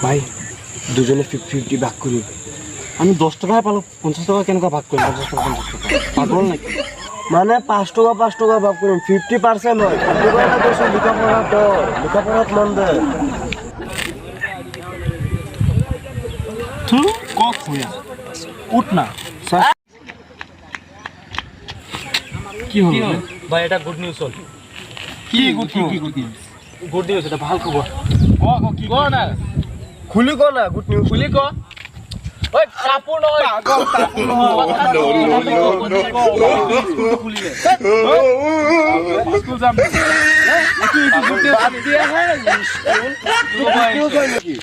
ভাই দুজনে 50-50 ভাগ করি আমি 10 টাকা পালো 50 টাকা কেন ভাগ করি 50 টাকা 50 টাকা পাগল নাকি মানে 5 টাকা ভাগ করুন 50% হয় 50 টাকা তো লেখাপড়া তো লেখাপড়া মন দে তু কক হইয়া উঠ না কি হলো ভাই এটা গুড নিউজ হল কি গুড নিউজ গুড নিউজ এটা ভাল খবর কি কর না খুলি কো না গুড নিউজ খুলি ক ওই কাপড় নয় স্কুল যাম বাদ দিয়া হ্যাঁ স্কুল